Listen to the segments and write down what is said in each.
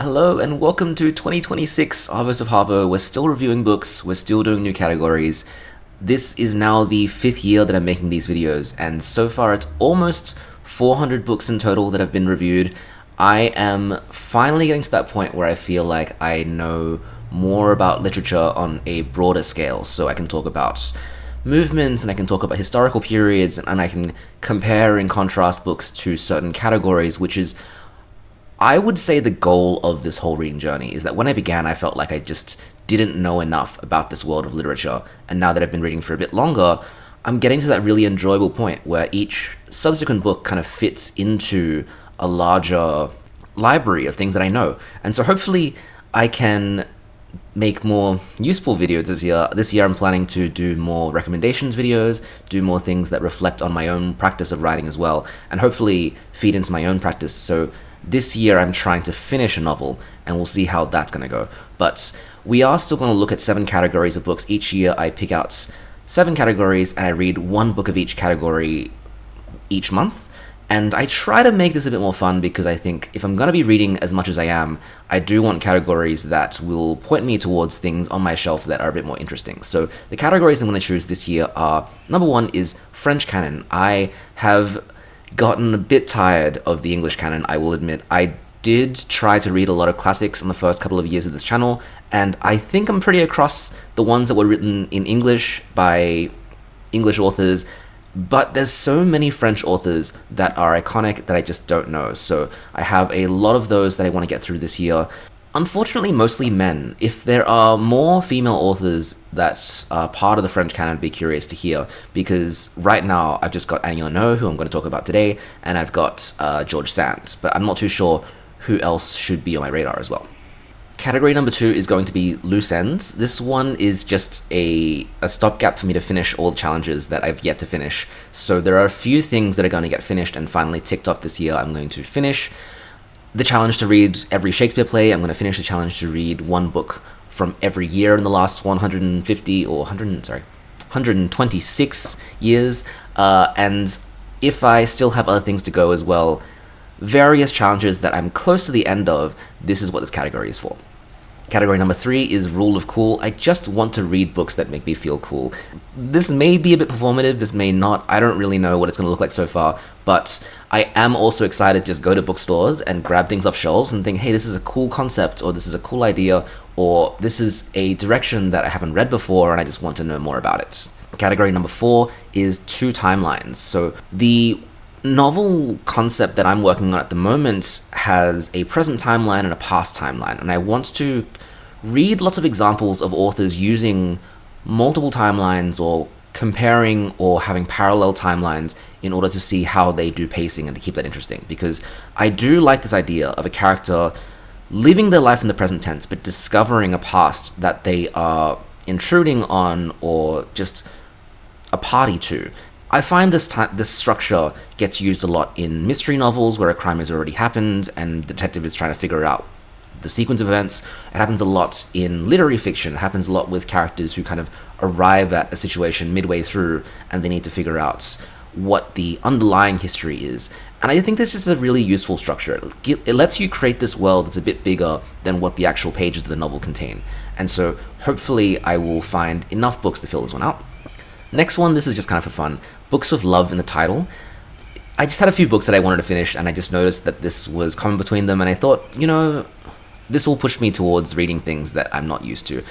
Hello and welcome to 2026 Harvest of Harvo. We're still reviewing books, we're still doing new categories. This is now the 5th year that I'm making these videos, and so far it's almost 400 books in total that have been reviewed. I am finally getting to that point where I feel like I know more about literature on a broader scale, so I can talk about movements and I can talk about historical periods and I can compare and contrast books to certain categories, which is, I would say, the goal of this whole reading journey. Is that when I began, I felt like I just didn't know enough about this world of literature, and now that I've been reading for a bit longer, I'm getting to that really enjoyable point where each subsequent book kind of fits into a larger library of things that I know. And so hopefully I can make more useful videos this year. This year I'm planning to do more recommendations videos, do more things that reflect on my own practice of writing as well, and hopefully feed into my own practice. So this year I'm trying to finish a novel, and we'll see how that's going to go. But we are still going to look at 7 categories of books. Each year I pick out 7 categories, and I read one book of each category each month. And I try to make this a bit more fun because I think if I'm going to be reading as much as I am, I do want categories that will point me towards things on my shelf that are a bit more interesting. So the categories I'm going to choose this year are, number 1 is French canon. I have gotten a bit tired of the English canon, I will admit. I did try to read a lot of classics in the first couple of years of this channel, and I think I'm pretty across the ones that were written in English by English authors, but there's so many French authors that are iconic that I just don't know. So I have a lot of those that I want to get through this year. Unfortunately, mostly men. If there are more female authors that are part of the French canon, I'd be curious to hear, because right now I've just got Ernaux, who I'm going to talk about today, and I've got George Sand, but I'm not too sure who else should be on my radar as well. Category number 2 is going to be loose ends. This one is just a stopgap for me to finish all the challenges that I've yet to finish. So there are a few things that are going to get finished and finally ticked off this year. I'm going to finish the challenge to read every Shakespeare play. I'm going to finish the challenge to read one book from every year in the last 126 years. And if I still have other things to go as well, various challenges that I'm close to the end of, this is what this category is for. Category number 3 is Rule of Cool. I just want to read books that make me feel cool. This may be a bit performative, this may not. I don't really know what it's going to look like so far, but I am also excited to just go to bookstores and grab things off shelves and think, hey, this is a cool concept, or this is a cool idea, or this is a direction that I haven't read before and I just want to know more about it. Category number 4 is 2 timelines. So the novel concept that I'm working on at the moment has a present timeline and a past timeline, and I want to read lots of examples of authors using multiple timelines or comparing or having parallel timelines in order to see how they do pacing and to keep that interesting, because I do like this idea of a character living their life in the present tense but discovering a past that they are intruding on or just a party to. I find this structure gets used a lot in mystery novels where a crime has already happened and the detective is trying to figure out the sequence of events. It happens a lot in literary fiction. It happens a lot with characters who kind of arrive at a situation midway through and they need to figure out what the underlying history is. And I think this is a really useful structure. It lets you create this world that's a bit bigger than what the actual pages of the novel contain. And so hopefully I will find enough books to fill this one out. Next one, this is just kind of for fun. Books with love in the title. I just had a few books that I wanted to finish, and I just noticed that this was common between them, and I thought, this will push me towards reading things that I'm not used to.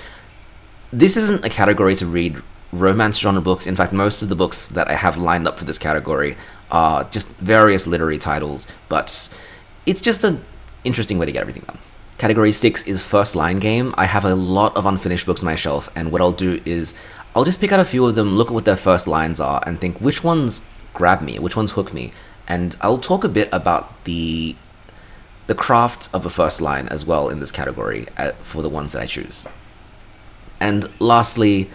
This isn't a category to read romance genre books. In fact, most of the books that I have lined up for this category are just various literary titles, but it's just an interesting way to get everything done. Category 6 is first line game. I have a lot of unfinished books on my shelf, and what I'll do is I'll just pick out a few of them, look at what their first lines are, and think which ones grab me, which ones hook me. And I'll talk a bit about the craft of a first line as well in this category for the ones that I choose. And lastly,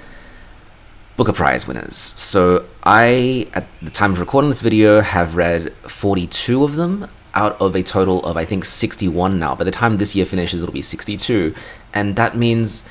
Booker Prize winners. So I, at the time of recording this video, have read 42 of them out of a total of, I think, 61 now. By the time this year finishes, it'll be 62. And that means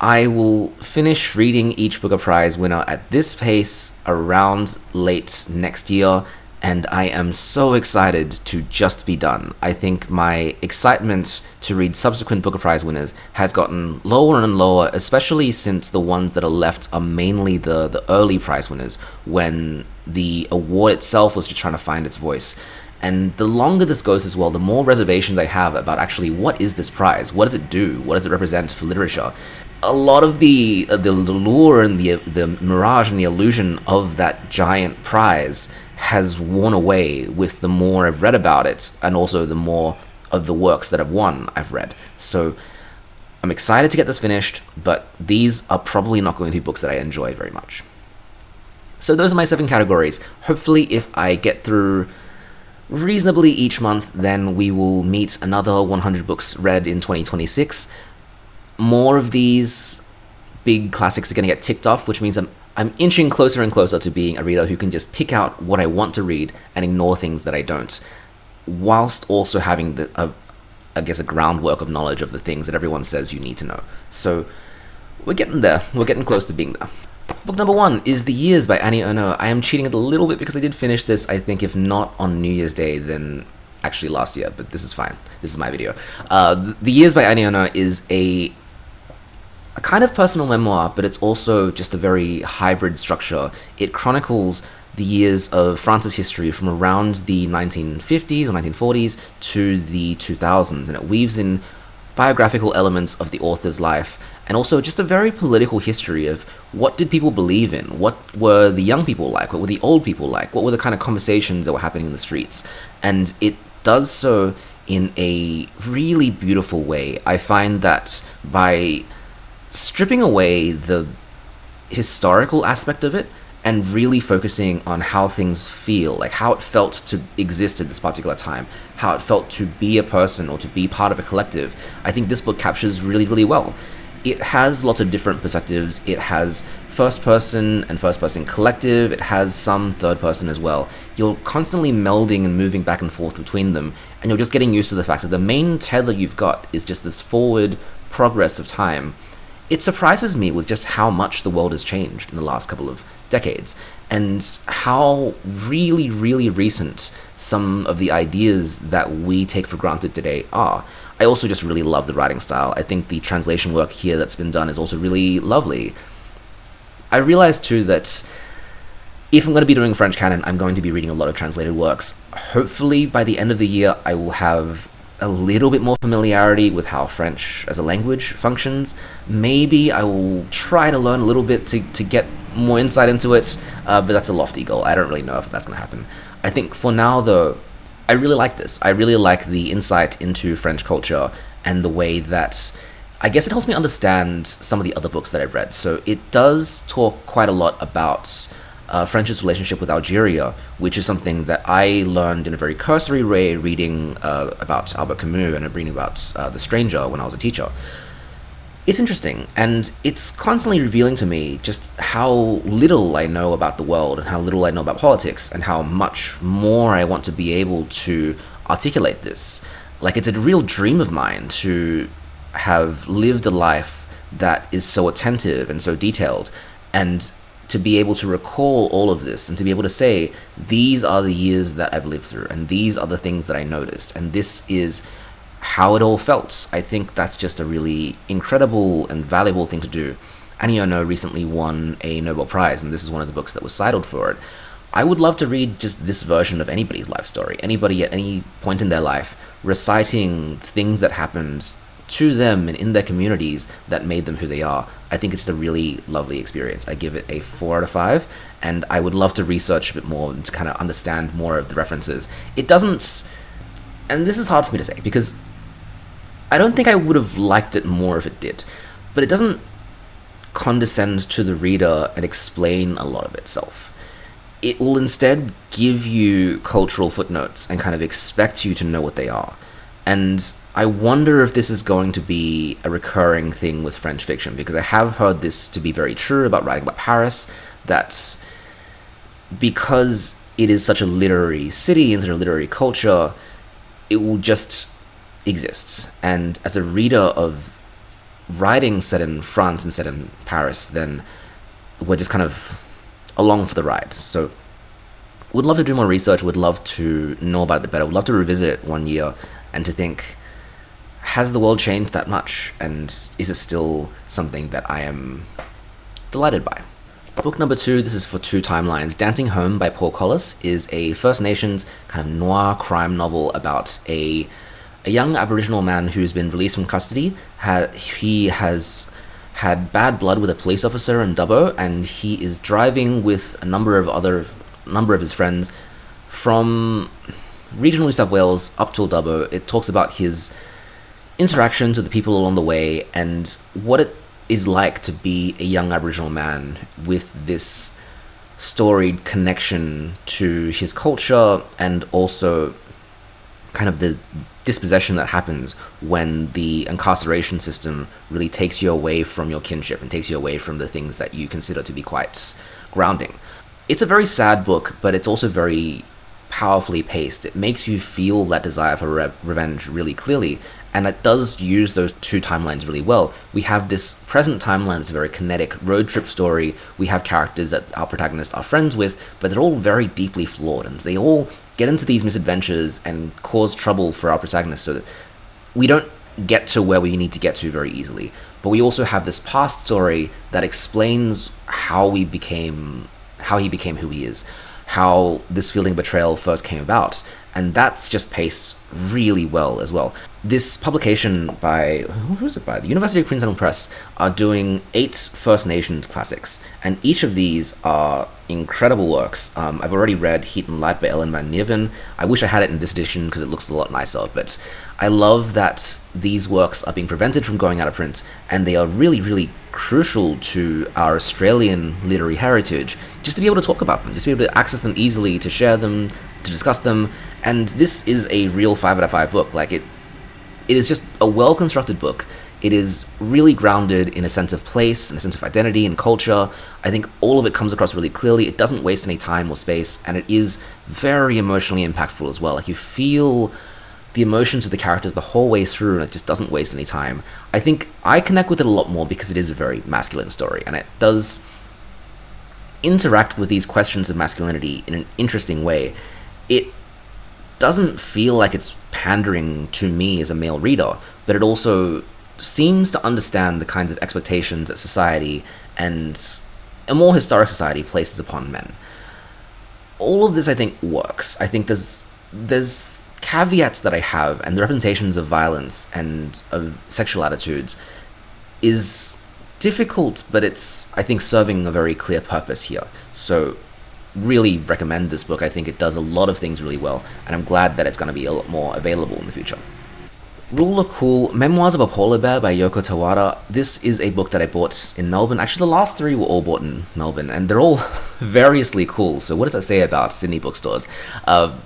I will finish reading each Booker Prize winner at this pace around late next year, and I am so excited to just be done. I think my excitement to read subsequent Booker Prize winners has gotten lower and lower, especially since the ones that are left are mainly the early prize winners, when the award itself was just trying to find its voice. And the longer this goes as well, the more reservations I have about actually what is this prize? What does it do? What does it represent for literature? A lot of the lure and the mirage and the illusion of that giant prize has worn away with the more I've read about it, and also the more of the works that have won I've read. So I'm excited to get this finished, but these are probably not going to be books that I enjoy very much. So those are my 7 categories. Hopefully, if I get through reasonably each month, then we will meet another 100 books read in 2026. More of these big classics are going to get ticked off, which means I'm inching closer and closer to being a reader who can just pick out what I want to read and ignore things that I don't, whilst also having a groundwork of knowledge of the things that everyone says you need to know. So we're getting there. We're getting close to being there. Book number 1 is The Years by Annie Ernaux. I am cheating it a little bit because I did finish this, I think, if not on New Year's Day, then actually last year, but this is fine. This is my video. The Years by Annie Ernaux is a kind of personal memoir, but it's also just a very hybrid structure. It chronicles the years of France's history from around the 1950s or 1940s to the 2000s, and it weaves in biographical elements of the author's life, and also just a very political history of what did people believe in, what were the young people like, what were the old people like, what were the kind of conversations that were happening in the streets. And it does so in a really beautiful way. I find that by stripping away the historical aspect of it and really focusing on how things feel, like how it felt to exist at this particular time, how it felt to be a person or to be part of a collective, I think this book captures really, really well. It has lots of different perspectives. It has first person and first person collective. It has some third person as well. You're constantly melding and moving back and forth between them, and you're just getting used to the fact that the main tether you've got is just this forward progress of time. It surprises me with just how much the world has changed in the last couple of decades, and how really, really recent some of the ideas that we take for granted today are. I also just really love the writing style. I think the translation work here that's been done is also really lovely. I realized too that if I'm going to be doing French canon, I'm going to be reading a lot of translated works. Hopefully by the end of the year, I will have a little bit more familiarity with how French as a language functions. Maybe I will try to learn a little bit to get more insight into it, but that's a lofty goal. I don't really know if that's going to happen. I think for now, though, I really like this. I really like the insight into French culture and the way that, I guess it helps me understand some of the other books that I've read. So it does talk quite a lot about French's relationship with Algeria, which is something that I learned in a very cursory way reading about Albert Camus and reading about The Stranger when I was a teacher. It's interesting, and it's constantly revealing to me just how little I know about the world and how little I know about politics, and how much more I want to be able to articulate this. Like, it's a real dream of mine to have lived a life that is so attentive and so detailed, and to be able to recall all of this and to be able to say, these are the years that I've lived through, and these are the things that I noticed, and this is how it all felt. I think that's just a really incredible and valuable thing to do. Annie Ernaux recently won a Nobel Prize, and this is one of the books that was cited for it. I would love to read just this version of anybody's life story, anybody at any point in their life reciting things that happened to them and in their communities that made them who they are. I think it's a really lovely experience. I give it a 4 out of 5, and I would love to research a bit more and to kind of understand more of the references. It doesn't, and this is hard for me to say because I don't think I would have liked it more if it did, but it doesn't condescend to the reader and explain a lot of itself. It will instead give you cultural footnotes and kind of expect you to know what they are. And I wonder if this is going to be a recurring thing with French fiction, because I have heard this to be very true about writing about Paris, that because it is such a literary city and such a literary culture, it will just exist. And as a reader of writing set in France and set in Paris, then we're just kind of along for the ride. So Would love to do more research, would love to know about it better, would love to revisit it one year and to think, has the world changed that much? And is it still something that I am delighted by? Book number 2, this is for 2 timelines. Dancing Home by Paul Collis is a First Nations kind of noir crime novel about a young Aboriginal man who's been released from custody. He has had bad blood with a police officer in Dubbo, and he is driving with a number of his friends from regional New South Wales up to Dubbo. It talks about his interactions with the people along the way and what it is like to be a young Aboriginal man with this storied connection to his culture, and also kind of the dispossession that happens when the incarceration system really takes you away from your kinship and takes you away from the things that you consider to be quite grounding. It's a very sad book, but it's also very powerfully paced. It makes you feel that desire for revenge really clearly, and it does use those 2 timelines really well. We have this present timeline that's a very kinetic road trip story. We have characters that our protagonists are friends with, but they're all very deeply flawed, and they all get into these misadventures and cause trouble for our protagonists, so that we don't get to where we need to get to very easily. But we also have this past story that explains how he became who he is, how this feeling of betrayal first came about, and that's just paced really well as well. This publication by, who's it by? The University of Queensland Press are doing 8 First Nations classics, and each of these are incredible works. I've already read Heat and Light by Ellen Van Nierven. I wish I had it in this edition because it looks a lot nicer, but I love that these works are being prevented from going out of print, and they are really, really crucial to our Australian literary heritage, just to be able to talk about them, just to be able to access them easily, to share them, to discuss them. And this is a real 5 out of 5 book. Like, it is just a well-constructed book. It is really grounded in a sense of place, and a sense of identity and culture. I think all of it comes across really clearly. It doesn't waste any time or space, and it is very emotionally impactful as well. Like, you feel the emotions of the characters the whole way through, and it just doesn't waste any time. I think I connect with it a lot more because it is a very masculine story, and it does interact with these questions of masculinity in an interesting way. It doesn't feel like it's pandering to me as a male reader, but it also seems to understand the kinds of expectations that society, and a more historic society, places upon men. All of this, I think, works. I think there's caveats that I have, and the representations of violence and of sexual attitudes is difficult, but it's, I think, serving a very clear purpose here. So really recommend this book. I think it does a lot of things really well, and I'm glad that it's going to be a lot more available in the future. Rule of Cool, Memoirs of a Polar Bear by Yoko Tawada. This is a book that I bought in Melbourne. Actually, the last 3 were all bought in Melbourne, and they're all variously cool. So what does that say about Sydney bookstores?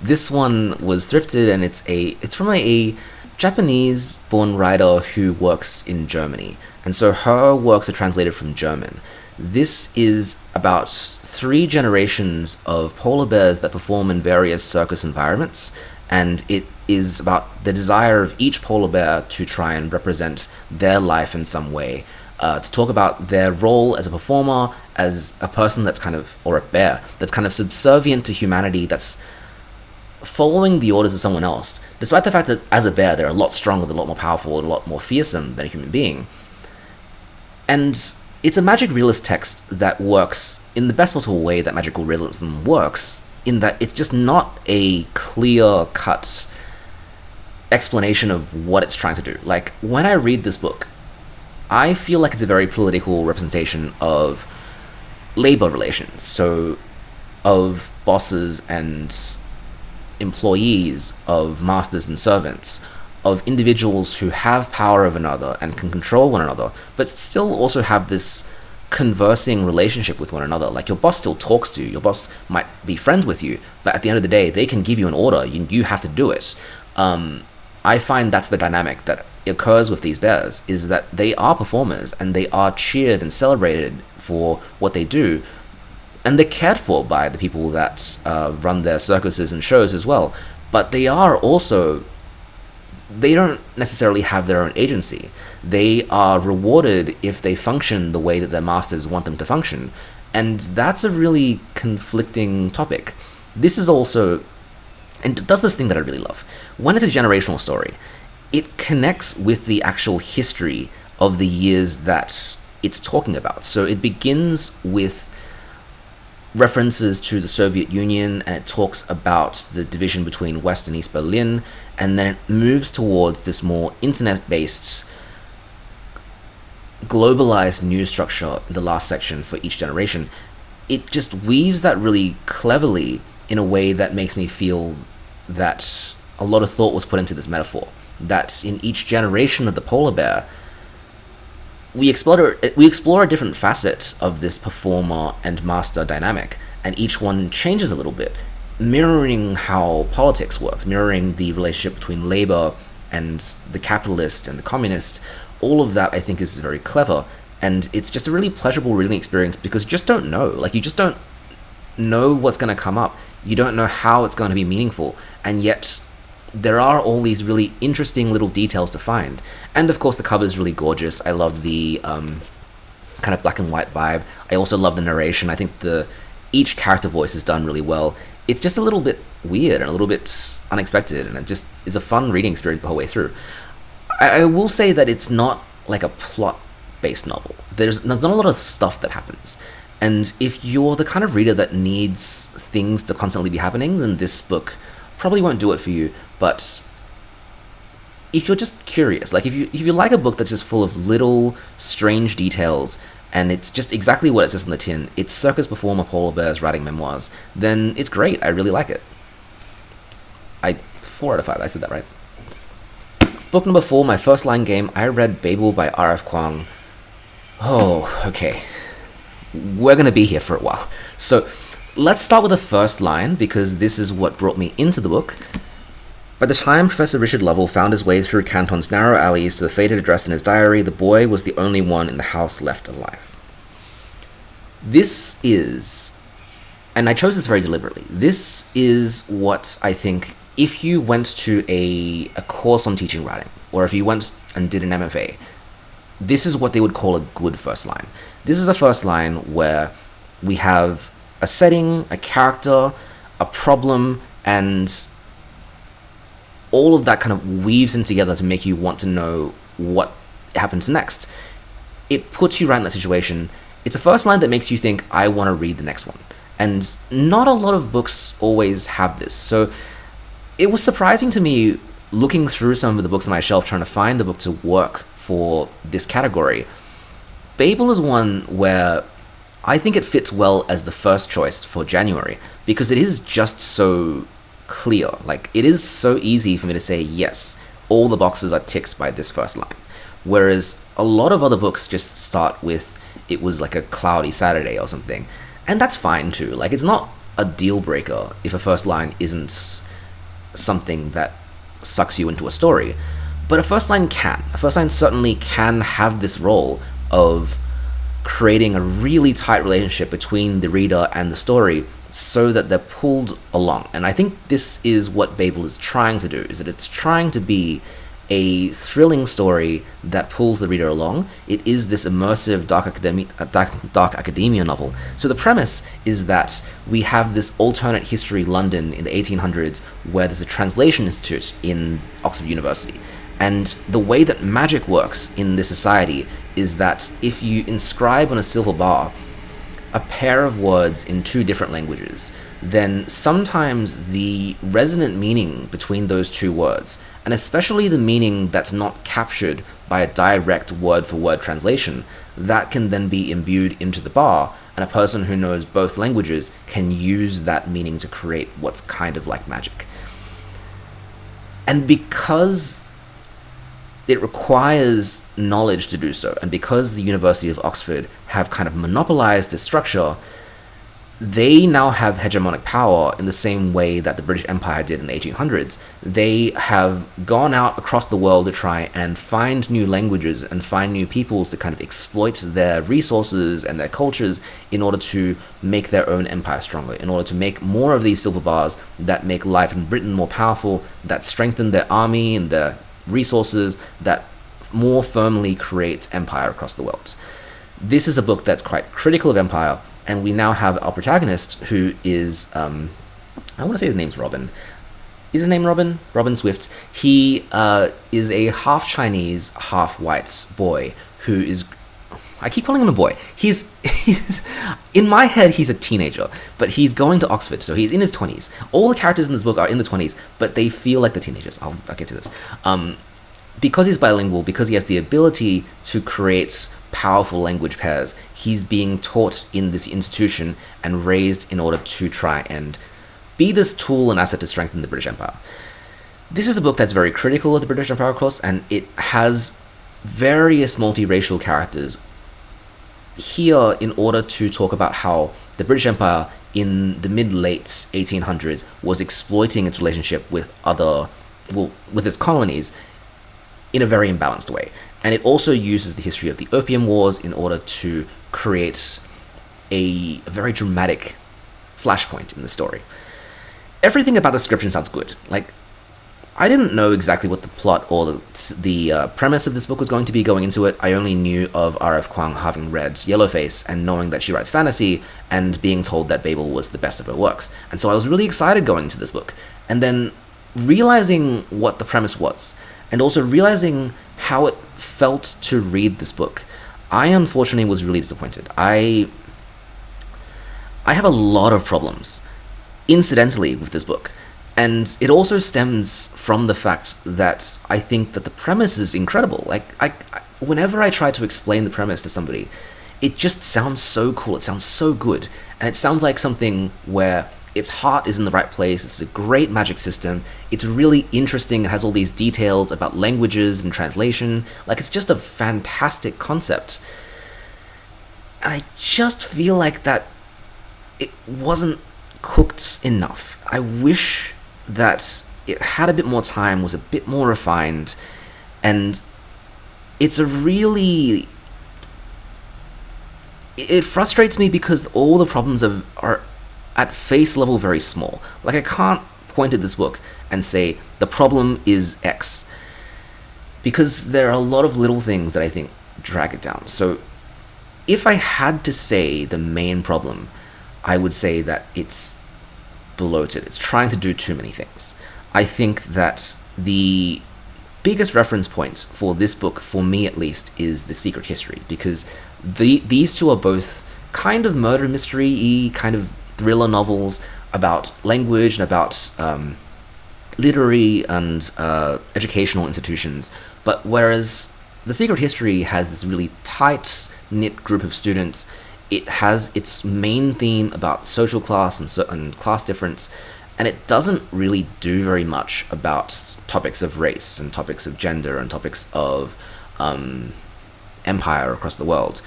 This one was thrifted, and it's from a Japanese-born writer who works in Germany. And so her works are translated from German. This is about 3 generations of polar bears that perform in various circus environments, and it is about the desire of each polar bear to try and represent their life in some way, to talk about their role as a performer, as a person that's kind of, or a bear, that's kind of subservient to humanity, that's following the orders of someone else, despite the fact that as a bear they're a lot stronger, they're a lot more powerful, and a lot more fearsome than a human being. And it's a magic realist text that works in the best possible way that magical realism works, in that it's just not a clear-cut explanation of what it's trying to do. Like, when I read this book, I feel like it's a very political representation of labor relations, so of bosses and employees, of masters and servants, of individuals who have power over another and can control one another, but still also have this conversing relationship with one another. Like, your boss still talks to you, your boss might be friends with you, but at the end of the day, they can give you an order, you have to do it. I find that's the dynamic that occurs with these bears, is that they are performers, and they are cheered and celebrated for what they do, and they're cared for by the people that run their circuses and shows as well, but they are also, they don't necessarily have their own agency. They are rewarded if they function the way that their masters want them to function. And that's a really conflicting topic. This is also, and it does this thing that I really love. When it's a generational story, it connects with the actual history of the years that it's talking about. So it begins with references to the Soviet Union, and it talks about the division between West and East Berlin, and then it moves towards this more internet-based, globalized news structure in the last section for each generation. It just weaves that really cleverly in a way that makes me feel that a lot of thought was put into this metaphor, that in each generation of the polar bear, we explore a different facet of this performer and master dynamic, and each one changes a little bit, mirroring how politics works, mirroring the relationship between labor and the capitalist and the communist. All of that, I think, is very clever, and it's just a really pleasurable reading experience because you just don't know. Like, you just don't know what's going to come up. You don't know how it's going to be meaningful, and yet there are all these really interesting little details to find. And of course the cover is really gorgeous. I love the kind of black and white vibe. I also love the narration. I think each character voice is done really well. It's just a little bit weird and a little bit unexpected, and it just is a fun reading experience the whole way through. I will say that it's not like a plot-based novel. There's not a lot of stuff that happens. And if you're the kind of reader that needs things to constantly be happening, then this book probably won't do it for you. But if you're just curious, like if you like a book that's just full of little strange details, and it's just exactly what it says on the tin, it's circus performer polar bears writing memoirs, then it's great. I really like it. 4 out of 5, I said that right. Book number 4, my first line game, I read Babel by R.F. Kuang. Oh, okay. We're gonna be here for a while. So let's start with the first line, because this is what brought me into the book. By the time Professor Richard Lovell found his way through Canton's narrow alleys to the faded address in his diary, the boy was the only one in the house left alive. This is, and I chose this very deliberately, this is what I think, if you went to a course on teaching writing, or if you went and did an MFA, this is what they would call a good first line. This is a first line where we have a setting, a character, a problem, and all of that kind of weaves in together to make you want to know what happens next. It puts you right in that situation. It's a first line that makes you think, I want to read the next one. And not a lot of books always have this. So it was surprising to me, looking through some of the books on my shelf, trying to find the book to work for this category. Babel is one where I think it fits well as the first choice for January, because it is just so clear. Like, it is so easy for me to say, yes, all the boxes are ticked by this first line. Whereas a lot of other books just start with, it was like a cloudy Saturday or something. And that's fine too. Like, it's not a deal breaker if a first line isn't something that sucks you into a story. But a first line can. A first line certainly can have this role of creating a really tight relationship between the reader and the story so that they're pulled along. And I think this is what Babel is trying to do, is that it's trying to be a thrilling story that pulls the reader along. It is this immersive dark academia novel. So the premise is that we have this alternate history London in the 1800s where there's a translation institute in Oxford University. And the way that magic works in this society is that if you inscribe on a silver bar a pair of words in 2 different languages, then sometimes the resonant meaning between those 2 words, and especially the meaning that's not captured by a direct word-for-word translation, that can then be imbued into the bar, and a person who knows both languages can use that meaning to create what's kind of like magic. And because it requires knowledge to do so, and because the University of Oxford have kind of monopolized this structure, they now have hegemonic power in the same way that the British Empire did in the 1800s. They have gone out across the world to try and find new languages and find new peoples to kind of exploit their resources and their cultures in order to make their own empire stronger, in order to make more of these silver bars that make life in Britain more powerful, that strengthen their army and their resources, that more firmly create empire across the world. This is a book that's quite critical of empire, and we now have our protagonist, who is I want to say his name's Robin. Is his name Robin? Robin Swift. He is a half Chinese, half white boy who is. I keep calling him a boy. He's in my head he's a teenager, but he's going to Oxford, so he's in his 20s. All the characters in this book are in the 20s, but they feel like the teenagers. I'll get to this. Because he's bilingual, because he has the ability to create powerful language pairs, he's being taught in this institution and raised in order to try and be this tool and asset to strengthen the British Empire. This is a book that's very critical of the British Empire, of course, and it has various multiracial characters here in order to talk about how the British Empire in the mid-late 1800s was exploiting its relationship with with its colonies in a very imbalanced way. And it also uses the history of the Opium Wars in order to create a very dramatic flashpoint in the story. Everything about the description sounds good. Like, I didn't know exactly what the plot or the premise of this book was going to be going into it. I only knew of R.F. Kuang having read Yellowface and knowing that she writes fantasy and being told that Babel was the best of her works. And so I was really excited going into this book. And then realizing what the premise was, and also realizing how it felt to read this book, I unfortunately was really disappointed. I have a lot of problems, incidentally, with this book. And it also stems from the fact that I think that the premise is incredible. Like, whenever I try to explain the premise to somebody, it just sounds so cool. It sounds so good. And it sounds like something where its heart is in the right place. It's a great magic system. It's really interesting. It has all these details about languages and translation. Like, it's just a fantastic concept. And I just feel like that it wasn't cooked enough. I wish that it had a bit more time, was a bit more refined, and it's a really... It frustrates me because all the problems are at face level very small. Like, I can't point at this book and say, the problem is X, because there are a lot of little things that I think drag it down. So if I had to say the main problem, I would say that it's bloated. It's trying to do too many things. I think that the biggest reference point for this book, for me at least, is The Secret History, because these two are both kind of murder mystery-y, kind of thriller novels about language and about literary and educational institutions. But whereas The Secret History has this really tight-knit group of students, it has its main theme about social class and class difference, and it doesn't really do very much about topics of race and topics of gender and topics of empire across the world.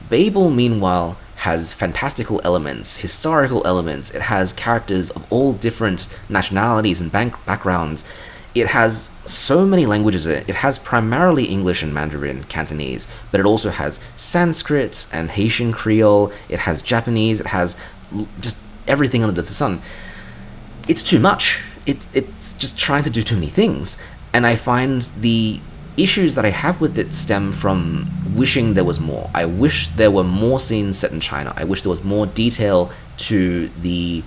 Babel, meanwhile, has fantastical elements, historical elements. It has characters of all different nationalities and backgrounds. It has so many languages in it. It has primarily English and Mandarin, Cantonese, but it also has Sanskrit and Haitian Creole. It has Japanese. It has just everything under the sun. It's too much. It's just trying to do too many things. And I find the issues that I have with it stem from wishing there was more. I wish there were more scenes set in China. I wish there was more detail to the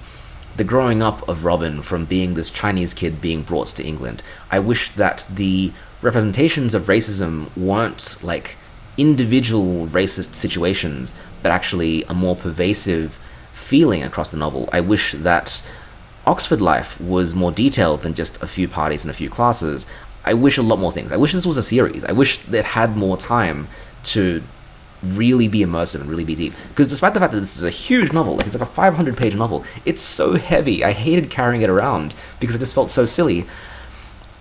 growing up of Robin from being this Chinese kid being brought to England. I wish that the representations of racism weren't like individual racist situations, but actually a more pervasive feeling across the novel. I wish that Oxford life was more detailed than just a few parties and a few classes. I wish a lot more things. I wish this was a series. I wish it had more time to really be immersive and really be deep. Because despite the fact that this is a huge novel, like it's like a 500-page novel, it's so heavy. I hated carrying it around because it just felt so silly.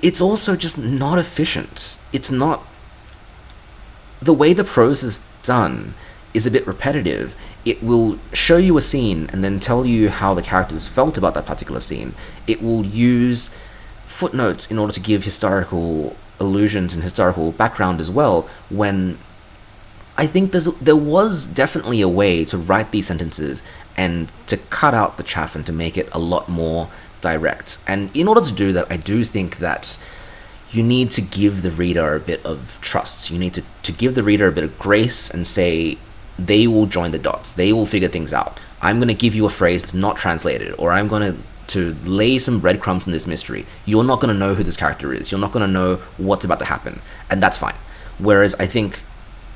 It's also just not efficient. It's not... The way the prose is done is a bit repetitive. It will show you a scene and then tell you how the characters felt about that particular scene. It will use footnotes in order to give historical allusions and historical background as well, when I think there was definitely a way to write these sentences and to cut out the chaff and to make it a lot more direct. And in order to do that, I do think that you need to give the reader a bit of trust. You need to give the reader a bit of grace and say, they will join the dots. They will figure things out. I'm going to give you a phrase that's not translated, or I'm going to lay some breadcrumbs in this mystery. You're not going to know who this character is. You're not going to know what's about to happen, and that's fine. Whereas I think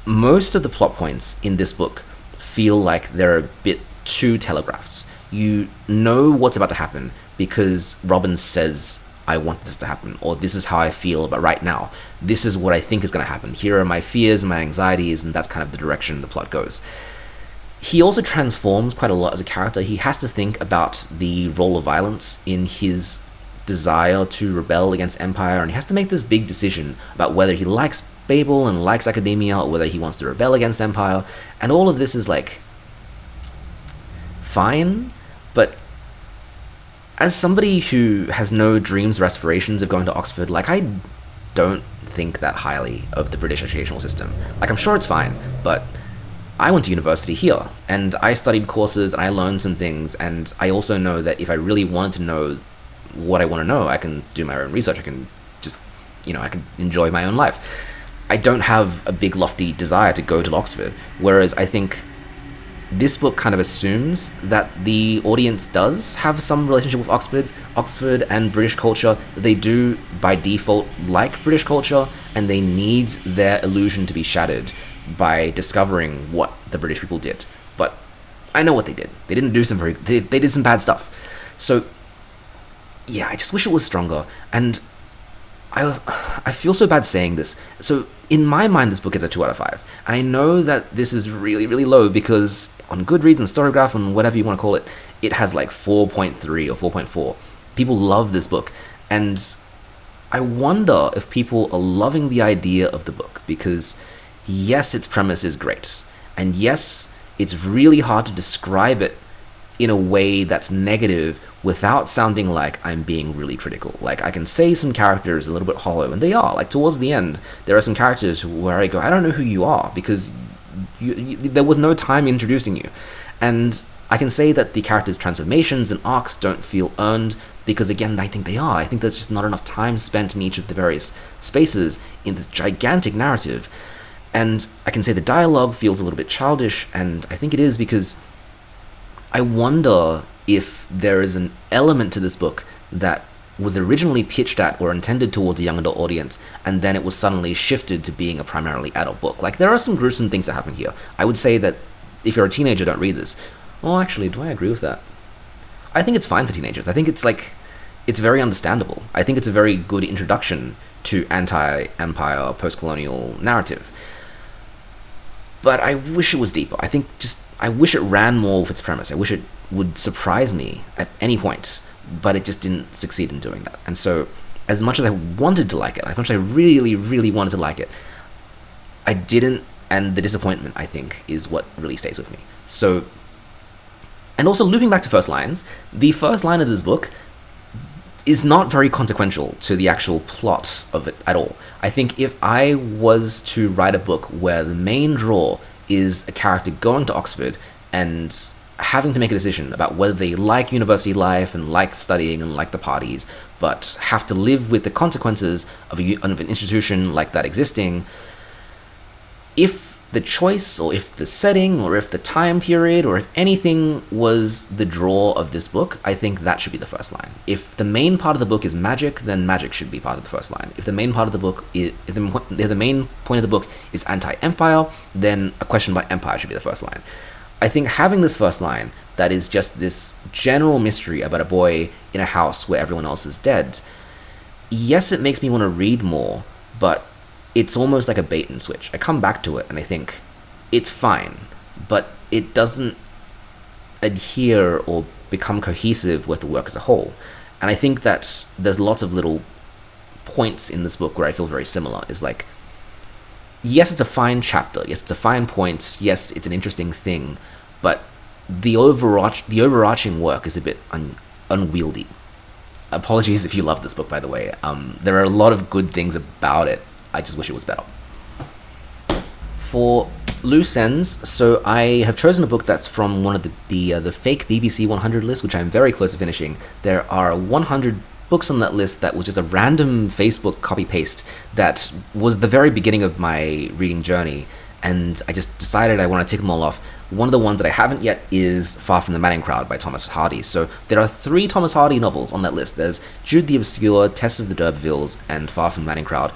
most of the plot points in this book feel like they're a bit too telegraphed. You know what's about to happen because Robin says, I want this to happen, or this is how I feel about right now. This is what I think is going to happen. Here are my fears and my anxieties, and that's kind of the direction the plot goes. He also transforms quite a lot as a character. He has to think about the role of violence in his desire to rebel against Empire, and he has to make this big decision about whether he likes Babel and likes academia, or whether he wants to rebel against Empire. And all of this is like fine, but as somebody who has no dreams or aspirations of going to Oxford, like, I don't think that highly of the British educational system. Like, I'm sure it's fine, but I went to university here, and I studied courses, and I learned some things, and I also know that if I really wanted to know what I want to know, I can do my own research. I can just, I can enjoy my own life. I don't have a big lofty desire to go to Oxford, whereas I think this book kind of assumes that the audience does have some relationship with Oxford and British culture. They do, by default, like British culture, and they need their illusion to be shattered by discovering what the British people did. But I know what they did. They didn't do they did some bad stuff. So, yeah, I just wish it was stronger. And I feel so bad saying this. So, in my mind, this book gets a 2 out of 5. And I know that this is really, really low because on Goodreads and Storygraph and whatever you want to call it, it has like 4.3 or 4.4. People love this book. And I wonder if people are loving the idea of the book because, yes, its premise is great. And yes, it's really hard to describe it in a way that's negative without sounding like I'm being really critical. Like, I can say some characters a little bit hollow, and they are. Like, towards the end, there are some characters where I go, I don't know who you are, because there was no time introducing you. And I can say that the characters' transformations and arcs don't feel earned, because again, I think they are. I think there's just not enough time spent in each of the various spaces in this gigantic narrative. And I can say the dialogue feels a little bit childish, and I think it is because I wonder if there is an element to this book that was originally pitched at or intended towards a young adult audience, and then it was suddenly shifted to being a primarily adult book. Like, there are some gruesome things that happen here. I would say that if you're a teenager, don't read this. Well, actually, do I agree with that? I think it's fine for teenagers. I think it's very understandable. I think it's a very good introduction to anti-empire, post-colonial narrative. But I wish it was deeper. I wish it ran more with its premise. I wish it would surprise me at any point, but it just didn't succeed in doing that. And so, as much as I wanted to like it, as much as I really, really wanted to like it, I didn't, and the disappointment, I think, is what really stays with me. So, and also looping back to first lines, the first line of this book is not very consequential to the actual plot of it at all. I think if I was to write a book where the main draw is a character going to Oxford and having to make a decision about whether they like university life and like studying and like the parties, but have to live with the consequences of an institution like that existing, if the choice, or if the setting, or if the time period, or if anything was the draw of this book, I think that should be the first line. If the main part of the book is magic, then magic should be part of the first line. If the main part of the book is, if the main point of the book is anti-empire, then a question about empire should be the first line. I think having this first line that is just this general mystery about a boy in a house where everyone else is dead, yes, it makes me want to read more, but it's almost like a bait and switch. I come back to it and I think it's fine, but it doesn't adhere or become cohesive with the work as a whole. And I think that there's lots of little points in this book where I feel very similar. Is like, yes, it's a fine chapter. Yes, it's a fine point. Yes, it's an interesting thing, but the overarching work is a bit unwieldy. Apologies if you love this book, by the way. There are a lot of good things about it. I just wish it was better. For loose ends, so I have chosen a book that's from one of the fake BBC 100 list, which I'm very close to finishing. There are 100 books on that list that was just a random Facebook copy-paste that was the very beginning of my reading journey. and I just decided I want to tick them all off. One of the ones that I haven't yet is Far From the Madding Crowd by Thomas Hardy. So there are 3 Thomas Hardy novels on that list. There's Jude the Obscure, Test of the D'Urbervilles, and Far From the Madding Crowd.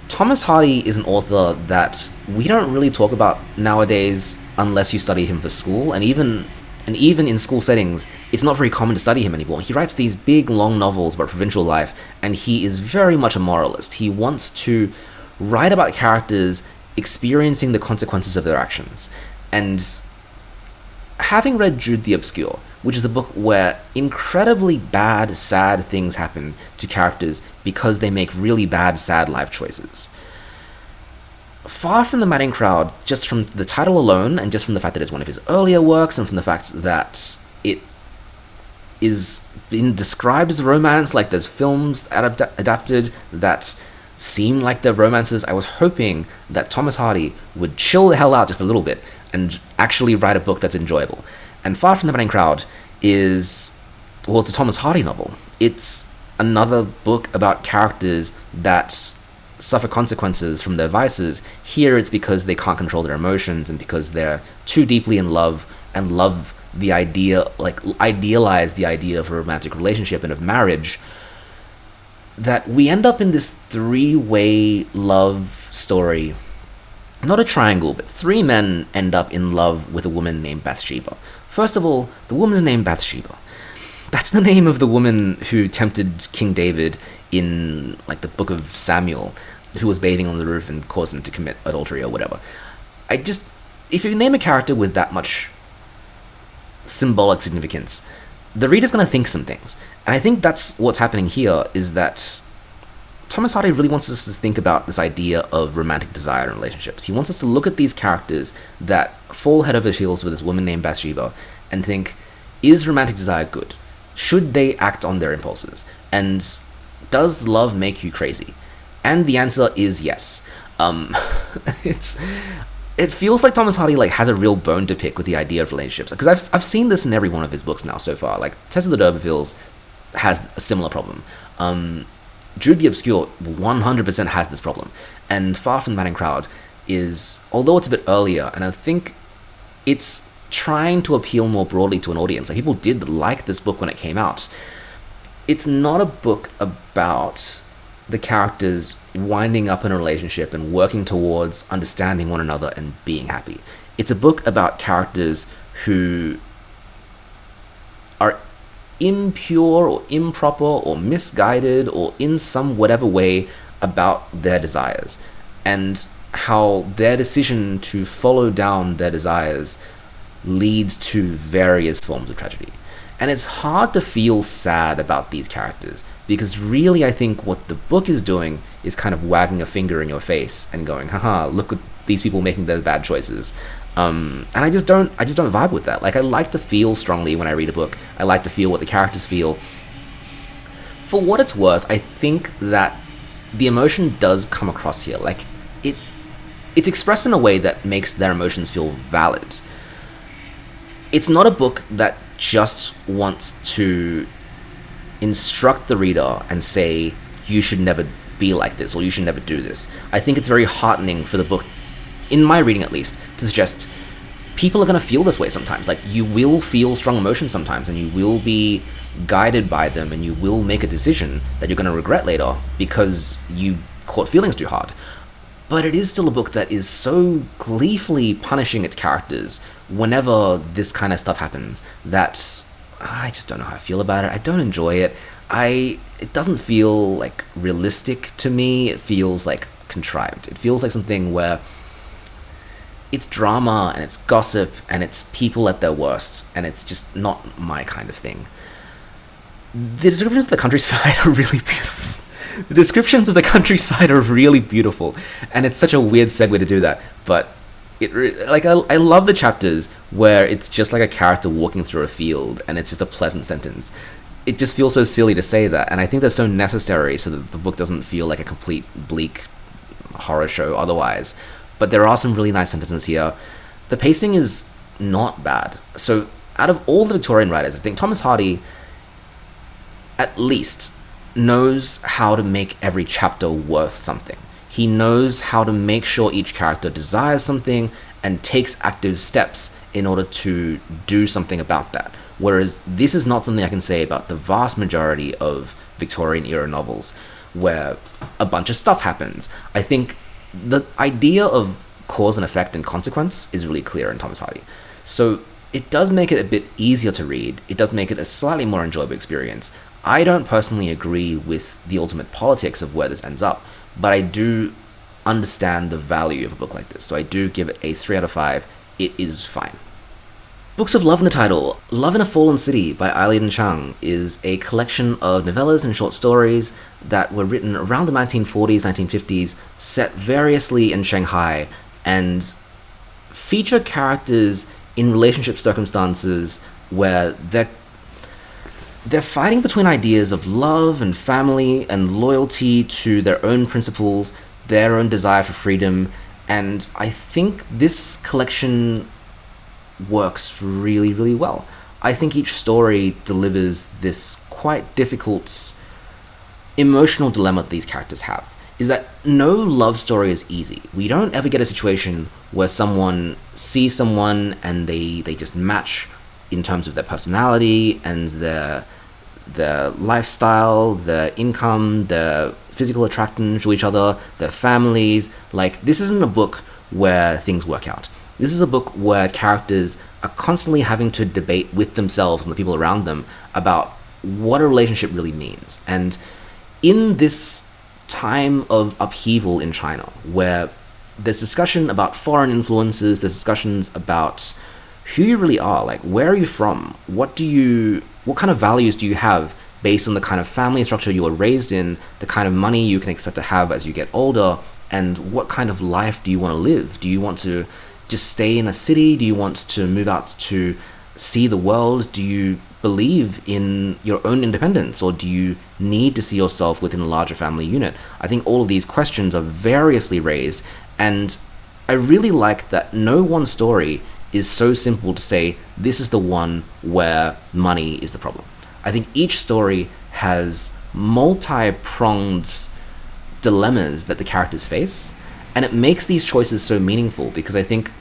Thomas Hardy is an author that we don't really talk about nowadays unless you study him for school, and even in school settings, it's not very common to study him anymore. He writes these big, long novels about provincial life, and he is very much a moralist. He wants to write about characters experiencing the consequences of their actions. And having read Jude the Obscure, which is a book where incredibly bad, sad things happen to characters because they make really bad, sad life choices. Far From the Madding Crowd, just from the title alone, and just from the fact that it's one of his earlier works, and from the fact that it is being described as a romance, like there's films adapted that seem like they're romances, I was hoping that Thomas Hardy would chill the hell out just a little bit and actually write a book that's enjoyable. And Far From the Madding Crowd is, well, it's a Thomas Hardy novel. It's another book about characters that suffer consequences from their vices. Here it's because they can't control their emotions and because they're too deeply in love and love the idea, like idealize the idea of a romantic relationship and of marriage, that we end up in this 3-way love story. Not a triangle, but 3 men end up in love with a woman named Bathsheba. First of all, the woman's named Bathsheba. That's the name of the woman who tempted King David in, like, the book of Samuel, who was bathing on the roof and caused him to commit adultery or whatever. If you name a character with that much symbolic significance, the reader's going to think some things. And I think that's what's happening here, is that Thomas Hardy really wants us to think about this idea of romantic desire in relationships. He wants us to look at these characters that fall head over heels with this woman named Bathsheba and think, is romantic desire good? Should they act on their impulses? And does love make you crazy? And the answer is yes. It feels like Thomas Hardy has a real bone to pick with the idea of relationships, because I've seen this in every one of his books now so far. Like Test of the D'Urbervilles has a similar problem. Jude the Obscure 100% has this problem, and Far From the Madding Crowd is, although it's a bit earlier, and I think it's trying to appeal more broadly to an audience. Like, people did like this book when it came out. It's not a book about the characters winding up in a relationship and working towards understanding one another and being happy. It's a book about characters who are impure or improper or misguided or in some whatever way about their desires, and how their decision to follow down their desires leads to various forms of tragedy. And it's hard to feel sad about these characters, because really I think what the book is doing is kind of wagging a finger in your face and going, haha, look at these people making their bad choices. And I just don't vibe with that. Like, I like to feel strongly when I read a book. I like to feel what the characters feel. For what it's worth, I think that the emotion does come across here. Like, it's expressed in a way that makes their emotions feel valid. It's not a book that just wants to instruct the reader and say, you should never be like this, or you should never do this. I think it's very heartening for the book, in my reading at least, to suggest people are going to feel this way sometimes. Like, you will feel strong emotions sometimes, and you will be guided by them, and you will make a decision that you're going to regret later because you caught feelings too hard. But it is still a book that is so gleefully punishing its characters whenever this kind of stuff happens that I just don't know how I feel about it. I don't enjoy it. It doesn't feel like realistic to me. It feels like contrived. It feels like something where it's drama and it's gossip and it's people at their worst, and it's just not my kind of thing. The descriptions of the countryside are really beautiful. The descriptions of the countryside are really beautiful, and it's such a weird segue to do that, but I love the chapters where it's just like a character walking through a field and it's just a pleasant sentence. It just feels so silly to say that, and I think that's so necessary so that the book doesn't feel like a complete bleak horror show otherwise. But there are some really nice sentences here. The pacing is not bad. So out of all the Victorian writers, I think Thomas Hardy at least knows how to make every chapter worth something. He knows how to make sure each character desires something and takes active steps in order to do something about that. Whereas this is not something I can say about the vast majority of Victorian era novels, where a bunch of stuff happens. I think the idea of cause and effect and consequence is really clear in Thomas Hardy. So it does make it a bit easier to read. It does make it a slightly more enjoyable experience. I don't personally agree with the ultimate politics of where this ends up, but I do understand the value of a book like this. So I do give it a 3 out of 5. It is fine. Books of Love in the title. Love in a Fallen City by Eileen and Chang is a collection of novellas and short stories that were written around the 1940s, 1950s, set variously in Shanghai, and feature characters in relationship circumstances where they're fighting between ideas of love and family and loyalty to their own principles, their own desire for freedom, and I think this collection works really, really well. I think each story delivers this quite difficult emotional dilemma that these characters have, is that no love story is easy. We don't ever get a situation where someone sees someone and they just match in terms of their personality and their lifestyle, their income, their physical attraction to each other, their families. Like, this isn't a book where things work out. This is a book where characters are constantly having to debate with themselves and the people around them about what a relationship really means. And in this time of upheaval in China, where there's discussion about foreign influences, there's discussions about who you really are, like, where are you from? What kind of values do you have based on the kind of family structure you were raised in, the kind of money you can expect to have as you get older, and what kind of life do you want to live? Do you want to just stay in a city? Do you want to move out to see the world? Do you believe in your own independence, or do you need to see yourself within a larger family unit? I think all of these questions are variously raised, and I really like that no one story is so simple to say, this is the one where money is the problem. I think each story has multi-pronged dilemmas that the characters face, and it makes these choices so meaningful, because I think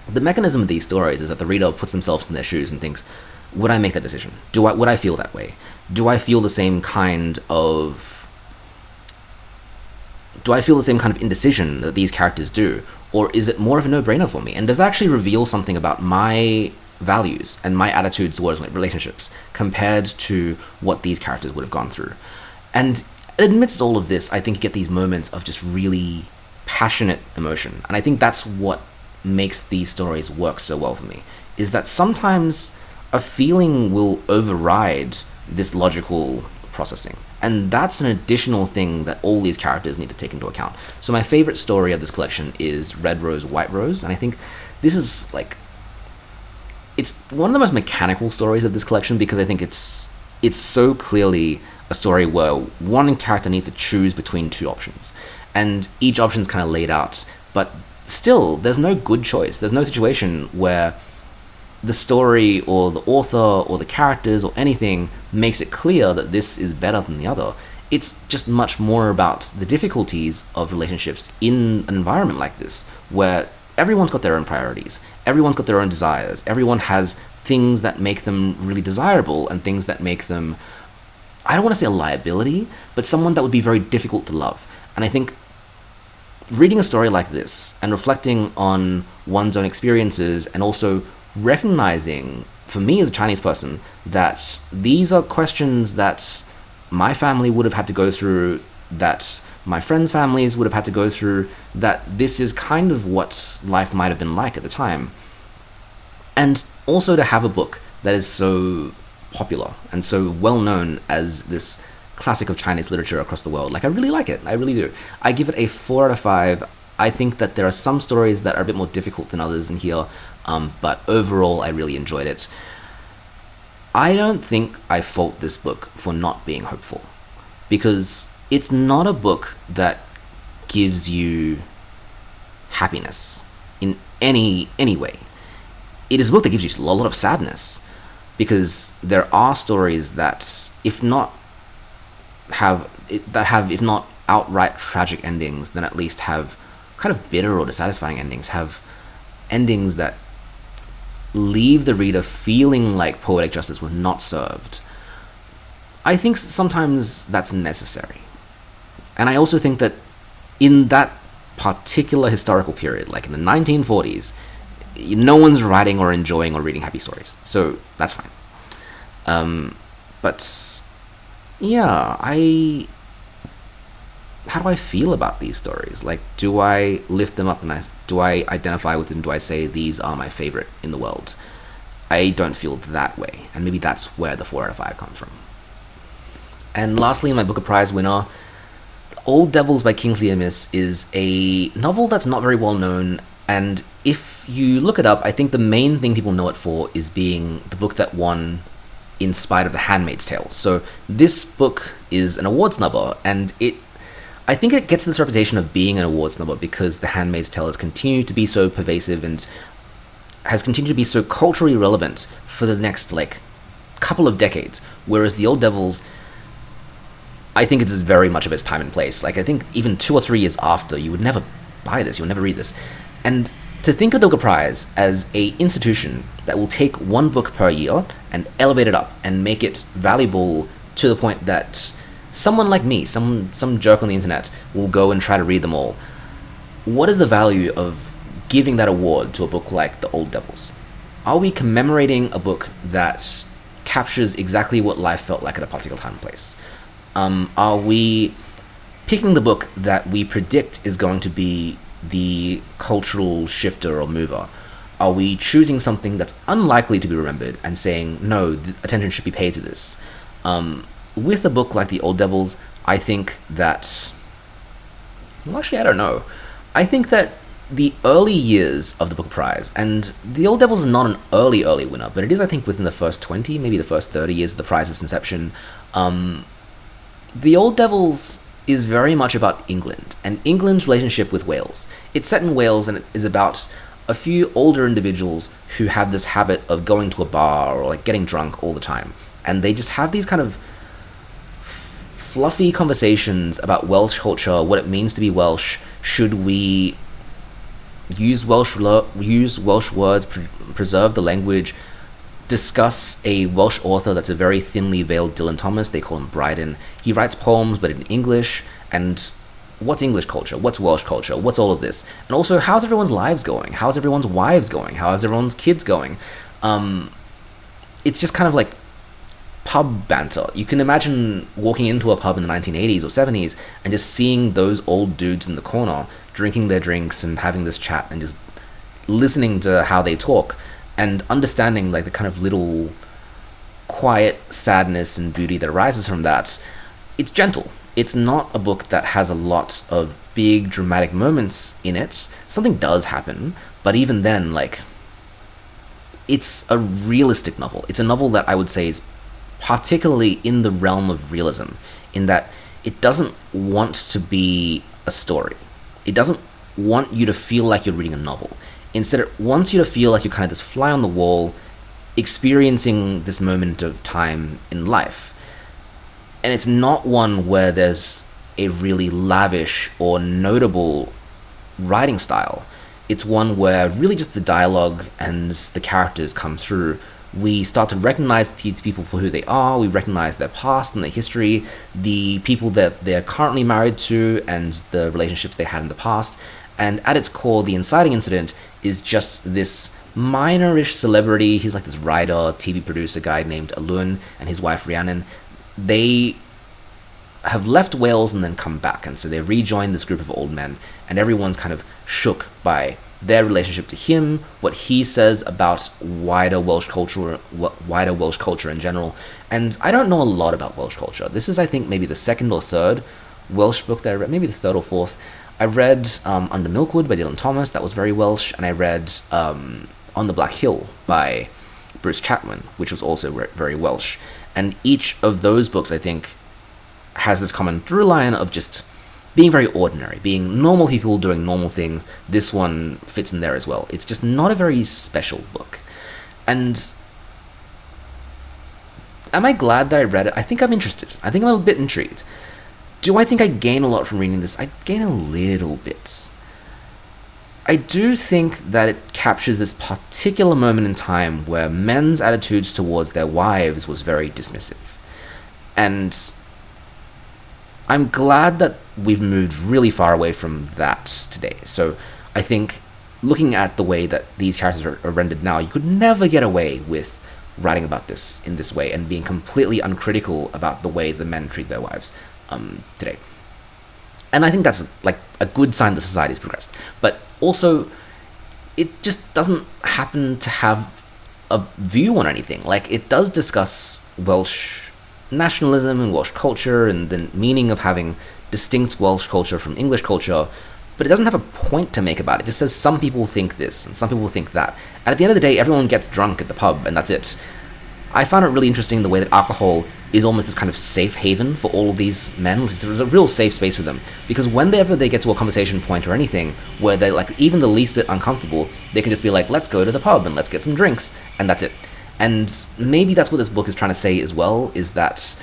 the mechanism of these stories is that the reader puts themselves in their shoes and thinks, would I make that decision? Would I feel that way? Do I feel the same kind of indecision that these characters do? Or is it more of a no-brainer for me? And does that actually reveal something about my values and my attitudes towards relationships compared to what these characters would have gone through? And amidst all of this, I think you get these moments of just really passionate emotion. And I think that's what makes these stories work so well for me, is that sometimes a feeling will override this logical processing. And that's an additional thing that all these characters need to take into account. So my favorite story of this collection is Red Rose, White Rose. And I think this is it's one of the most mechanical stories of this collection, because I think it's so clearly a story where one character needs to choose between two options. And each option is kind of laid out, but still, there's no good choice. There's no situation where the story or the author or the characters or anything makes it clear that this is better than the other. It's just much more about the difficulties of relationships in an environment like this, where everyone's got their own priorities, everyone's got their own desires, everyone has things that make them really desirable and things that make them, I don't want to say a liability, but someone that would be very difficult to love. And I think reading a story like this and reflecting on one's own experiences, and also recognizing, for me as a Chinese person, that these are questions that my family would have had to go through, that my friends' families would have had to go through, that this is kind of what life might have been like at the time. And also to have a book that is so popular and so well known as this classic of Chinese literature across the world. I really like it. I really do. I give it a 4 out of 5. I think that there are some stories that are a bit more difficult than others in here, but overall I really enjoyed it. I don't think I fault this book for not being hopeful, because it's not a book that gives you happiness in any way. It is a book that gives you a lot of sadness, because there are stories that, if not outright tragic endings than at least have kind of bitter or dissatisfying endings, have endings that leave the reader feeling like poetic justice was not served. I think sometimes that's necessary. And I also think that in that particular historical period, like in the 1940s, no one's writing or enjoying or reading happy stories. So that's fine. But yeah, how do I feel about these stories? Like, do I lift them up and do I identify with them? Do I say these are my favorite in the world? I don't feel that way. And maybe that's where the 4 out of 5 comes from. And lastly, my Booker Prize winner, Old Devils by Kingsley is a novel that's not very well known, and if you look it up, I think the main thing people know it for is being the book that won in spite of The Handmaid's Tale. So this book is an award snubber, and I think it gets this reputation of being an award snubber because The Handmaid's Tale has continued to be so pervasive and has continued to be so culturally relevant for the next, couple of decades, whereas The Old Devils, I think it's very much of its time and place. I think even 2 or 3 years after, you would never buy this, you would never read this. And to think of the Booker Prize as a institution that will take one book per year and elevate it up and make it valuable to the point that someone like me, some jerk on the internet, will go and try to read them all. What is the value of giving that award to a book like The Old Devils? Are we commemorating a book that captures exactly what life felt like at a particular time and place? Are we picking the book that we predict is going to be the cultural shifter or mover? Are we choosing something that's unlikely to be remembered and saying, no, attention should be paid to this? With a book like The Old Devils, I think that... Well, actually, I don't know. I think that the early years of the Booker Prize, and The Old Devils is not an early winner, but it is, I think, within the first 20, maybe the first 30 years of the prize's inception. The Old Devils is very much about England, and England's relationship with Wales. It's set in Wales, and it is about a few older individuals who have this habit of going to a bar or getting drunk all the time. And they just have these kind of fluffy conversations about Welsh culture, what it means to be Welsh. Should we use Welsh words, preserve the language, discuss a Welsh author that's a very thinly veiled Dylan Thomas. They call him Bryden. He writes poems, but in English. And what's English culture? What's Welsh culture? What's all of this? And also, how's everyone's lives going? How's everyone's wives going? How's everyone's kids going? It's just kind of pub banter. You can imagine walking into a pub in the 1980s or 70s and just seeing those old dudes in the corner drinking their drinks and having this chat and just listening to how they talk and understanding the kind of little quiet sadness and beauty that arises from that. It's gentle. It's not a book that has a lot of big dramatic moments in it. Something does happen, but even then, it's a realistic novel. It's a novel that I would say is particularly in the realm of realism, in that it doesn't want to be a story. It doesn't want you to feel like you're reading a novel. Instead, it wants you to feel like you're kind of this fly on the wall, experiencing this moment of time in life. And it's not one where there's a really lavish or notable writing style. It's one where really just the dialogue and the characters come through. We start to recognize these people for who they are. We recognize their past and their history, the people that they're currently married to, and the relationships they had in the past. And at its core, the inciting incident is just this minor-ish celebrity. He's this writer, TV producer guy named Alun and his wife Rhiannon. They have left Wales and then come back, and so they rejoin this group of old men, and everyone's kind of shook by their relationship to him, what he says about wider Welsh culture in general. And I don't know a lot about Welsh culture. This is, I think, maybe the second or third Welsh book that I read, maybe the third or fourth. I read Under Milkwood by Dylan Thomas, that was very Welsh, and I read On the Black Hill by Bruce Chatwin, which was also very Welsh. And each of those books, I think, has this common through line of just being very ordinary, being normal people doing normal things. This one fits in there as well. It's just not a very special book. And am I glad that I read it? I think I'm interested. I think I'm a bit intrigued. Do I think I gain a lot from reading this? I gain a little bit. I do think that it captures this particular moment in time where men's attitudes towards their wives was very dismissive. And I'm glad that we've moved really far away from that today. So I think looking at the way that these characters are rendered now, you could never get away with writing about this in this way and being completely uncritical about the way the men treat their wives today. And I think that's like a good sign that society's progressed. But also, it just doesn't happen to have a view on anything. Like, it does discuss Welsh nationalism and Welsh culture and the meaning of having distinct Welsh culture from English culture, but it doesn't have a point to make about it. It just says some people think this and some people think that. And at the end of the day, everyone gets drunk at the pub, and that's it. I found it really interesting the way that alcohol is almost this kind of safe haven for all of these men. It's a real safe space for them, because whenever they get to a conversation point or anything where they're like even the least bit uncomfortable, they can just be like, let's go to the pub and let's get some drinks, and that's it. And maybe that's what this book is trying to say as well, is that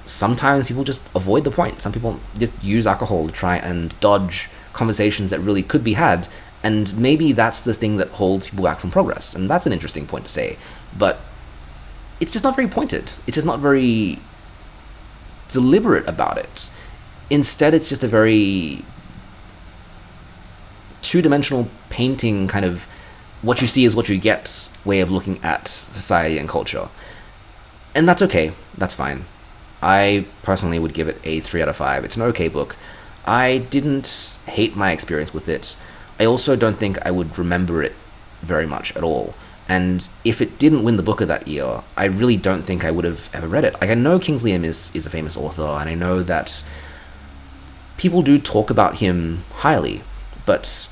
sometimes people just avoid the point. Some people just use alcohol to try and dodge conversations that really could be had, and maybe that's the thing that holds people back from progress, and that's an interesting point to say. But it's just not very pointed. It's just not very deliberate about it. Instead, it's just a very two-dimensional painting, kind of what you see is what you get way of looking at society and culture. And that's okay. That's fine. I personally would give it a 3 out of 5. It's an okay book. I didn't hate my experience with it. I also don't think I would remember it very much at all. And if it didn't win the book of that year, I really don't think I would have ever read it. Like, I know Kingsley is a famous author, and I know that people do talk about him highly, but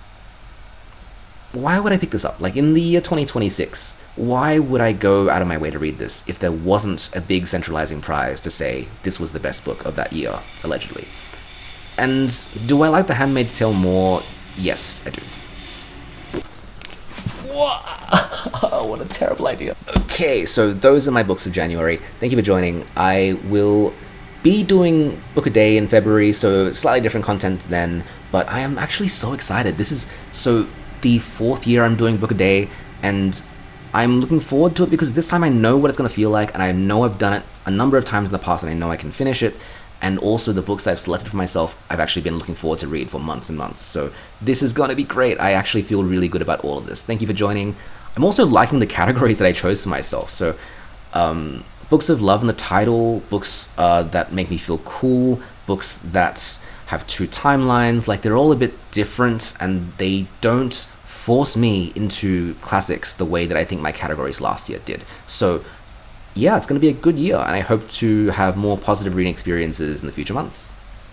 why would I pick this up? Like, in the year 2026, why would I go out of my way to read this if there wasn't a big centralizing prize to say this was the best book of that year, allegedly? And do I like The Handmaid's Tale more? Yes, I do. What a terrible idea. Okay, so those are my books of January. Thank you for joining. I will be doing Book a Day in February, so slightly different content then, but I am actually so excited. This is the 4th year I'm doing Book a Day, and I'm looking forward to it because this time I know what it's going to feel like, and I know I've done it a number of times in the past, and I know I can finish it. And also the books I've selected for myself, I've actually been looking forward to read for months and months. So this is going to be great. I actually feel really good about all of this. Thank you for joining. I'm also liking the categories that I chose for myself. So books of love in the title, books that make me feel cool, books that have 2 timelines. Like, they're all a bit different, and they don't force me into classics the way that I think my categories last year did. So yeah, it's going to be a good year, and I hope to have more positive reading experiences in the future months.